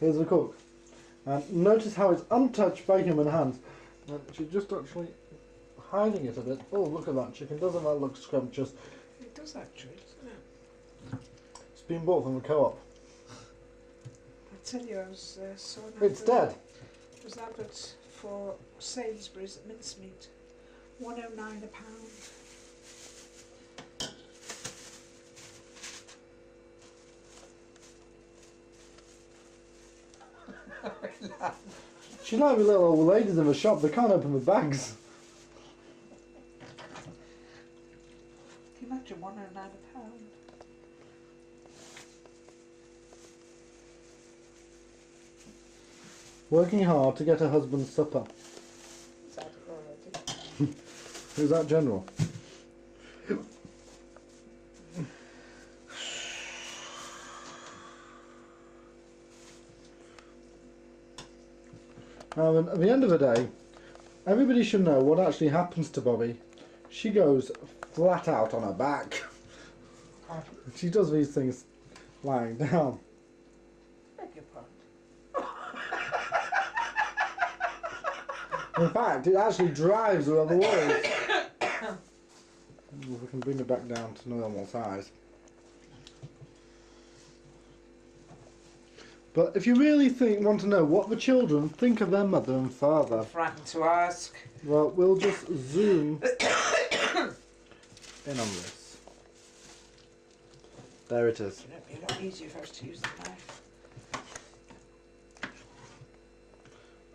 Here's the cook. And notice how it's untouched by human hands. And she's just actually hiding it a bit. Oh, look at that chicken. Doesn't that look scrumptious? It does actually, doesn't it? It's been bought from a co-op. I tell you, I was saw an It's advert. dead. There was an advert for Sainsbury's at mincemeat, £1.09 a pound. She's like the little old ladies in the shop. They can't open the bags. Can you imagine £1.09 a pound? Working hard to get her husband's supper. Is that already? Who's that general? And at the end of the day, everybody should know what actually happens to Bobby. She goes flat out on her back. She does these things lying down. Beg your pardon. In fact, it actually drives her other ways. If we can bring it back down to normal size. But if you really want to know what the children think of their mother and father, Frightened to ask. well, we'll just zoom in on this. There it is. It'd be a lot easier for us to use the knife.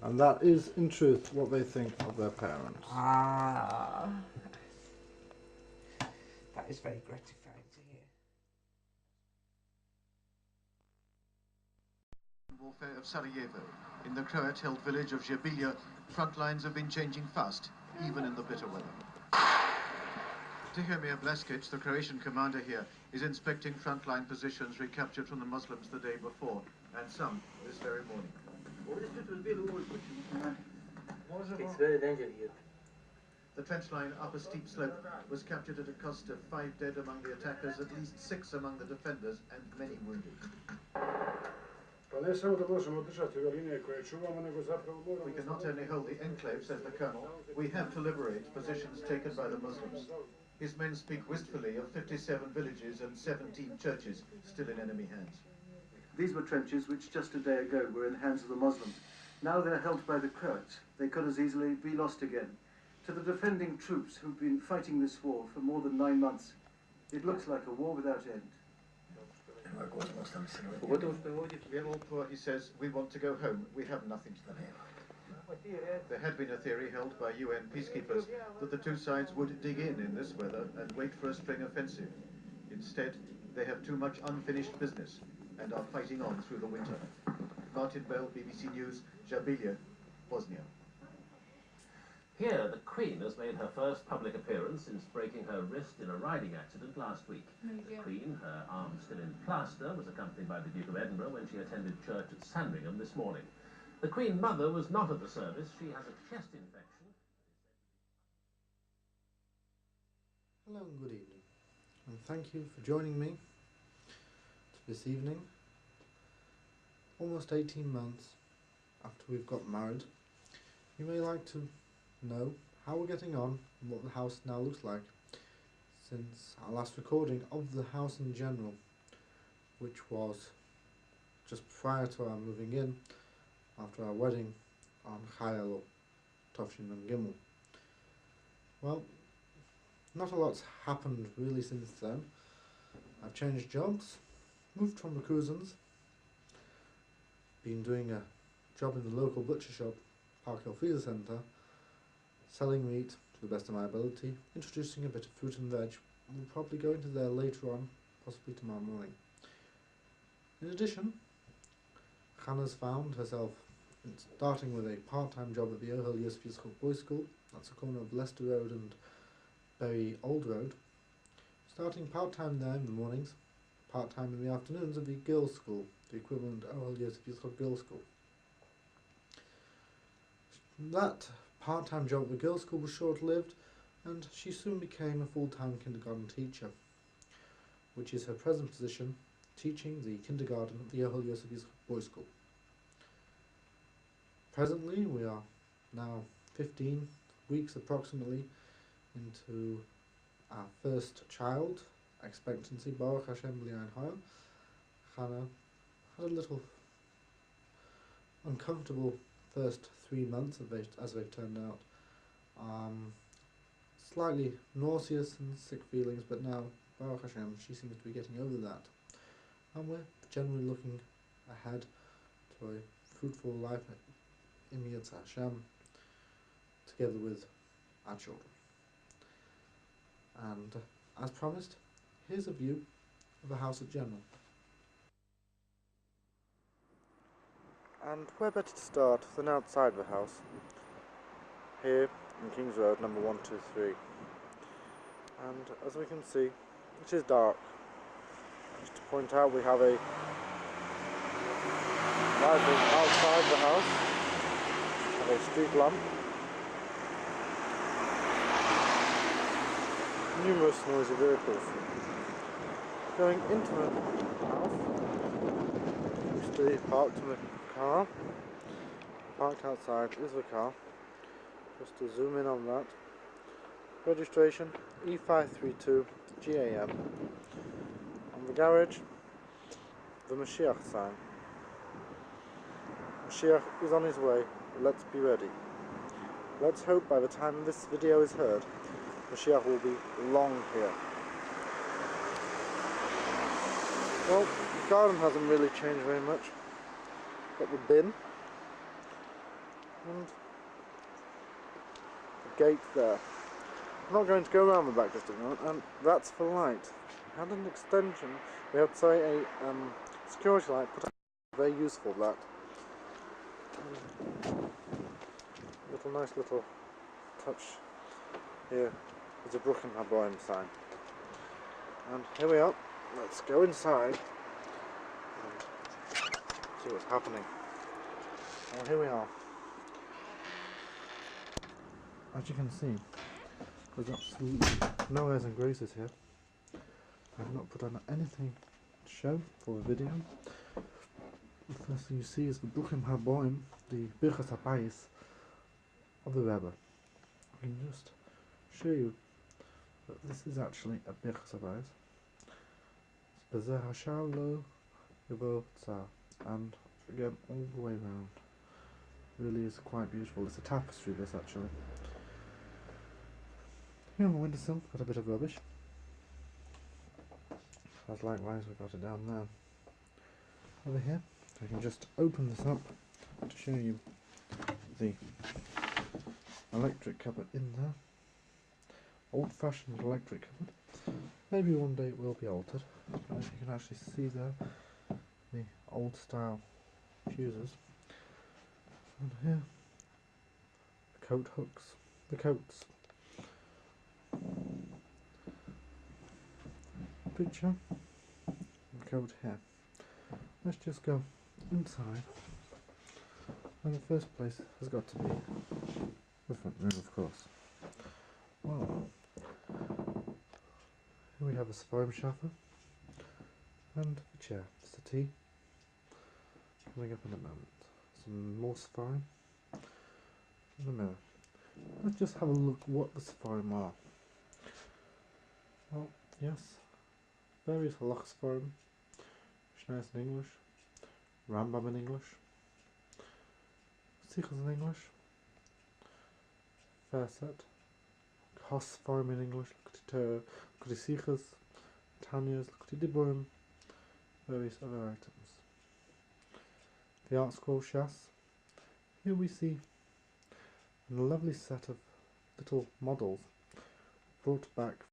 And that is, in truth, what they think of their parents. Ah. That is very gratifying to hear. Warfare of Sarajevo. In the Croat-held village of Jabilja, front lines have been changing fast, even in the bitter weather. Tihomir Blaskic, the Croatian commander here, is inspecting frontline positions recaptured from the Muslims the day before, and some this very morning. It's very dangerous here. The trench line up a steep slope was captured at a cost of 5 dead among the attackers, at least 6 among the defenders, and many wounded. We can not only hold the enclave, says the colonel, we have to liberate positions taken by the Muslims. His men speak wistfully of 57 villages and 17 churches still in enemy hands. These were trenches which just a day ago were in the hands of the Muslims. Now they're held by the Croats. They could as easily be lost again. To the defending troops who've been fighting this war for more than 9 months, it looks like a war without end. Well, he says, we want to go home. We have nothing to do. There had been a theory held by UN peacekeepers that the two sides would dig in this weather and wait for a spring offensive. Instead, they have too much unfinished business and are fighting on through the winter. Martin Bell, BBC News, Jabilja, Bosnia. Here, the Queen has made her first public appearance since breaking her wrist in a riding accident last week. The Queen, her arm still in plaster, was accompanied by the Duke of Edinburgh when she attended church at Sandringham this morning. The Queen Mother was not at the service. She has a chest infection. Hello and good evening, and thank you for joining me this evening. Almost 18 months after we've got married, you may like to know how we're getting on and what the house now looks like since our last recording of the house in general, which was just prior to our moving in after our wedding on Chayel Tovshin and Gimel. Well, not a lot's happened really since then. I've changed jobs, moved from the Cousins, been doing a job in the local butcher shop, Park Hill Freezer Centre, selling meat to the best of my ability, introducing a bit of fruit and veg. We'll probably go into there later on, possibly tomorrow morning. In addition, Hannah's found herself starting with a part-time job at the Ohel Yosef Yitzchok Boys School, that's the corner of Leicester Road and Bury Old Road, starting part-time there in the mornings, part-time in the afternoons at the girls' school, the equivalent Ohel Yosef Yitzchok Girls' School. That part-time job at the girls' school was short-lived, and she soon became a full-time kindergarten teacher, which is her present position, teaching the kindergarten at the Ohel Yosef Yitzchok Boys School. presently we are now 15 weeks approximately into our first child expectancy. Baruch Hashem B'li Hayil. Hannah had a little uncomfortable first 3 months as they've turned out. Slightly nauseous and sick feelings, but now Baruch Hashem she seems to be getting over that, and we're generally looking ahead to a fruitful life in Yirtzeh Hashem together with our children. And as promised, here's a view of the house at General. And where better to start than outside the house, here in King's Road, number 123. And as we can see, it is dark. Just to point out, we have a lighting outside the house, have a street lamp, numerous noisy vehicles. Going into the house, you see parked in the car, parked outside is the car. Just to zoom in on that. Registration E532 GAM. On the garage, the Mashiach sign. Mashiach is on his way. Let's be ready. Let's hope by the time this video is heard, Mashiach will be long here. Well, the garden hasn't really changed very much. Got the bin and the gate there. I'm not going to go around the back just a minute, and that's the light. We had an extension, we had a security light put up, very useful that. Nice little touch here is a Bruchim Haboim sign. And here we are, let's go inside and see what's happening. Well, here we are. As you can see, there's absolutely no airs and graces here. I've not put on anything to show for the video. The first thing you see is the Bruchim Haboim, the Birchas HaBayis of the Rebbe. I can just show you that this is actually a Birchas HaBayis. It's B'zeh Hashal Lo Yavo Tzar, and again all the way around. Really is quite beautiful. It's a tapestry, this actually. Here on the windowsill, got a bit of rubbish. As likewise, we've got it down there. Over here, I can just open this up to show you the electric cupboard in there. Old-fashioned electric cupboard. Maybe one day it will be altered. But as you can actually see there, the old-style fuses. And here, the coat hooks, the coats. Picture, the coat here. Let's just go inside. And the first place has got to be the front room, of course. Well, here we have a Sforim Shafa and a chair, settee. Coming up in a moment. Some more Sforim and a mirror. Let's just have a look what the Sforim are. Well, yes, various halach Sforim, Mishnayos in English, Rambam in English, Sichos in English, fair set, Kos Sforim in English, Likutei Sichos, Tanyas, Likutei Diburim, various other items. The Art Scroll Shas. Here we see a lovely set of little models brought back